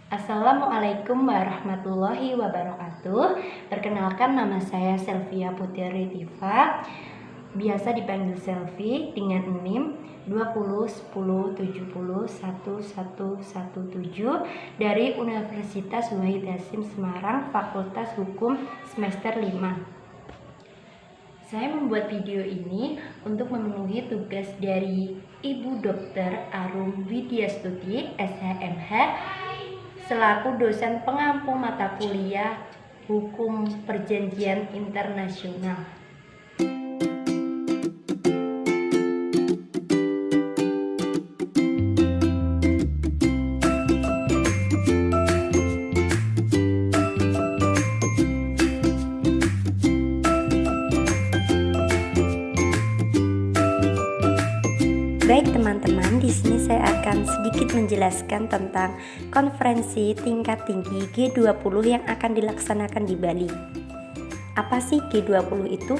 Assalamualaikum warahmatullahi wabarakatuh. Perkenalkan, nama saya Selvia Putri Tifa, biasa dipanggil Selvi, dengan NIM 2010707117 dari Universitas Wahid Hasyim Semarang, Fakultas Hukum semester 5. Saya membuat video ini untuk memenuhi tugas dari Ibu Dr. Arum Widyastuti, SHMH, selaku dosen pengampu mata kuliah Hukum Perjanjian Internasional. Baik teman-teman, di sini saya akan sedikit menjelaskan tentang konferensi tingkat tinggi G20 yang akan dilaksanakan di Bali. Apa sih G20 itu?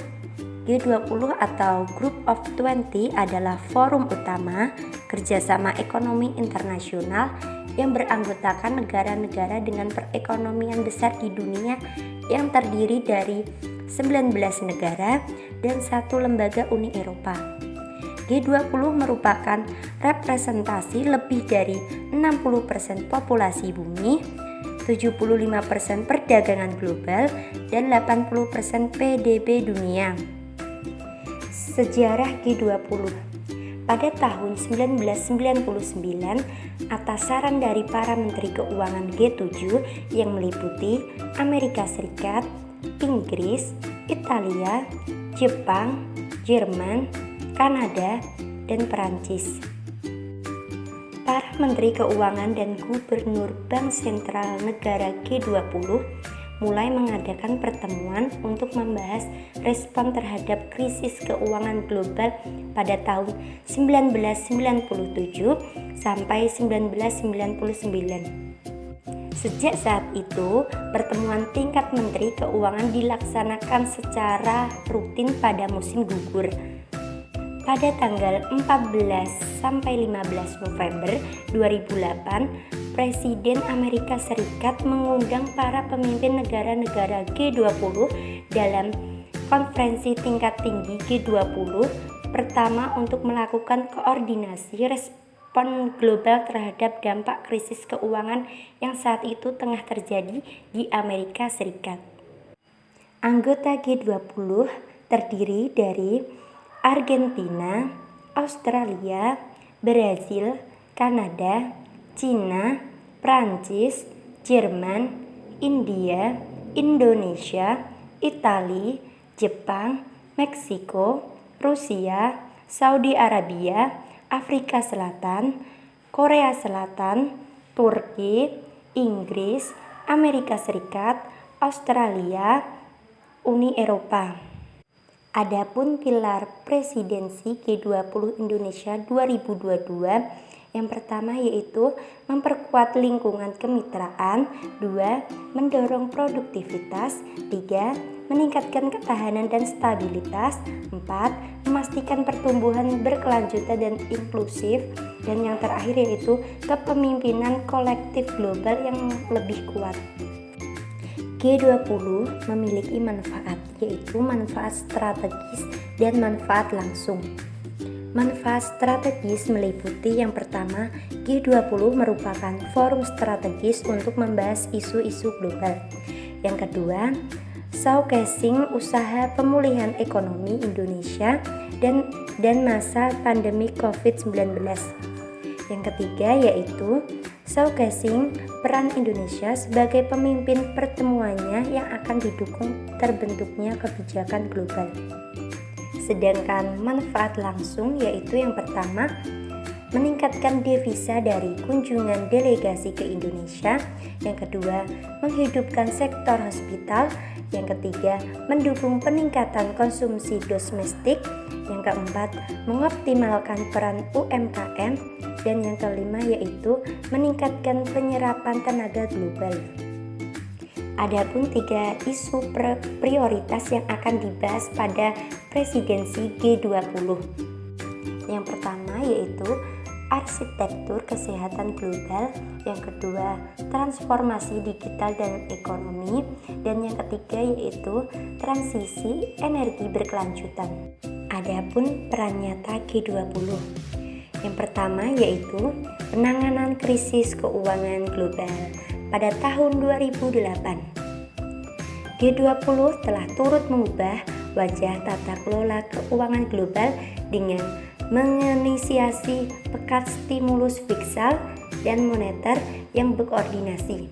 G20 atau Group of 20 adalah forum utama kerjasama ekonomi internasional yang beranggotakan negara-negara dengan perekonomian besar di dunia yang terdiri dari 19 negara dan satu lembaga Uni Eropa. G20 merupakan representasi lebih dari 60% populasi bumi, 75% perdagangan global, dan 80% PDB dunia. Sejarah G20. Pada tahun 1999, atas saran dari para menteri keuangan G7 yang meliputi Amerika Serikat, Inggris, Italia, Jepang, Jerman, Kanada, dan Perancis. Para menteri keuangan dan gubernur bank sentral negara G20 mulai mengadakan pertemuan untuk membahas respon terhadap krisis keuangan global pada tahun 1997 sampai 1999. Sejak saat itu, pertemuan tingkat menteri keuangan dilaksanakan secara rutin pada musim gugur. Pada tanggal 14 sampai 15 November 2008, Presiden Amerika Serikat mengundang para pemimpin negara-negara G20 dalam konferensi tingkat tinggi G20 pertama untuk melakukan koordinasi respon global terhadap dampak krisis keuangan yang saat itu tengah terjadi di Amerika Serikat. Anggota G20 terdiri dari Argentina, Australia, Brasil, Kanada, Cina, Prancis, Jerman, India, Indonesia, Italia, Jepang, Meksiko, Rusia, Saudi Arabia, Afrika Selatan, Korea Selatan, Turki, Inggris, Amerika Serikat, Australia, Uni Eropa. Adapun pilar presidensi G20 Indonesia 2022, yang pertama yaitu memperkuat lingkungan kemitraan, 2. mendorong produktivitas, 3. meningkatkan ketahanan dan stabilitas, 4. memastikan pertumbuhan berkelanjutan dan inklusif, dan yang terakhir yaitu kepemimpinan kolektif global yang lebih kuat. G20 memiliki manfaat, yaitu manfaat strategis dan manfaat langsung. Manfaat strategis meliputi yang pertama, G20 merupakan forum strategis untuk membahas isu-isu global. Yang kedua, showcasing usaha pemulihan ekonomi Indonesia dan masa pandemi COVID-19. Yang ketiga yaitu showcasing peran Indonesia sebagai pemimpin pertemuannya yang akan didukung terbentuknya kebijakan global. Sedangkan manfaat langsung yaitu yang pertama, meningkatkan devisa dari kunjungan delegasi ke Indonesia. Yang kedua, menghidupkan sektor hospital. Yang ketiga, mendukung peningkatan konsumsi domestik. Yang keempat, mengoptimalkan peran UMKM. Dan yang kelima yaitu meningkatkan penyerapan tenaga global. Adapun 3 isu prioritas yang akan dibahas pada presidensi G20. Yang pertama yaitu arsitektur kesehatan global, yang kedua transformasi digital dan ekonomi, dan yang ketiga yaitu transisi energi berkelanjutan. Adapun peran nyata G20. Yang pertama yaitu penanganan krisis keuangan global pada tahun 2008. G20 telah turut mengubah wajah tata kelola keuangan global dengan menginisiasi pekat stimulus fiskal dan moneter yang berkoordinasi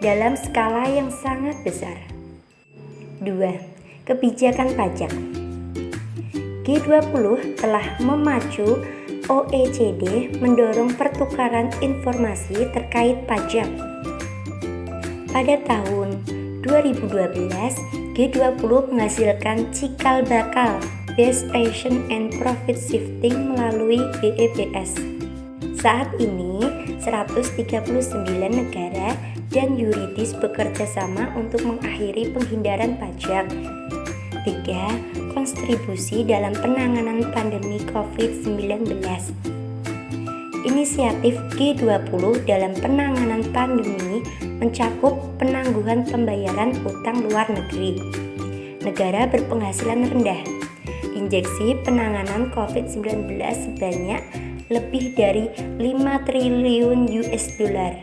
dalam skala yang sangat besar. 2. Kebijakan pajak. G20 telah memacu OECD mendorong pertukaran informasi terkait pajak. Pada tahun 2012, G20 menghasilkan cikal bakal Best Action and Profit Shifting melalui BEPS. Saat ini, 139 negara dan yuridis bekerja sama untuk mengakhiri penghindaran pajak. 3. Kontribusi dalam penanganan pandemi COVID-19. Inisiatif G20 dalam penanganan pandemi mencakup penangguhan pembayaran utang luar negeri, negara berpenghasilan rendah, injeksi penanganan COVID-19 sebanyak lebih dari 5 triliun US dollar,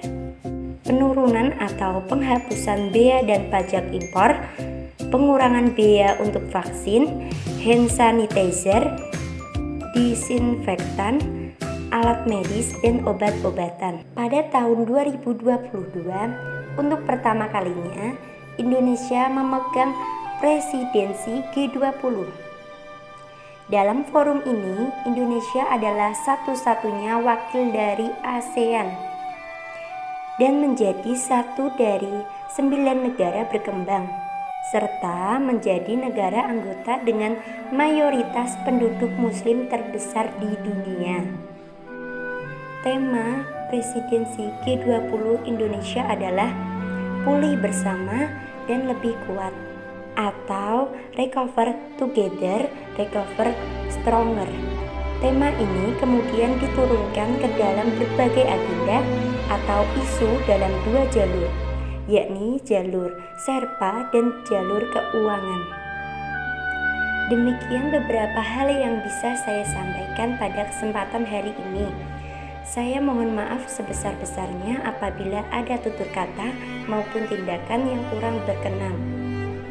penurunan atau penghapusan bea dan pajak impor, pengurangan bea untuk vaksin, hand sanitizer, disinfektan, alat medis, dan obat-obatan. Pada tahun 2022, untuk pertama kalinya, Indonesia memegang presidensi G20. Dalam forum ini, Indonesia adalah satu-satunya wakil dari ASEAN dan menjadi satu dari 9 negara berkembang, serta menjadi negara anggota dengan mayoritas penduduk muslim terbesar di dunia. Tema presidensi G20 Indonesia adalah Pulih Bersama dan Lebih Kuat, atau Recover Together, Recover Stronger. Tema ini kemudian diturunkan ke dalam berbagai agenda atau isu dalam 2 jalur, yakni jalur Sherpa dan jalur keuangan. Demikian beberapa hal yang bisa saya sampaikan pada kesempatan hari ini. Saya mohon maaf sebesar-besarnya apabila ada tutur kata maupun tindakan yang kurang berkenan.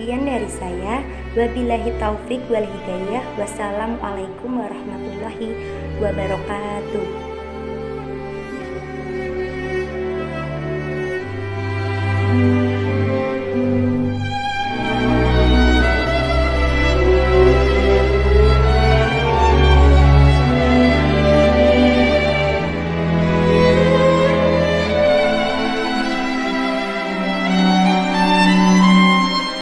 Sekian dari saya. Wabillahi taufik wal hidayah. Wassalamualaikum warahmatullahi wabarakatuh.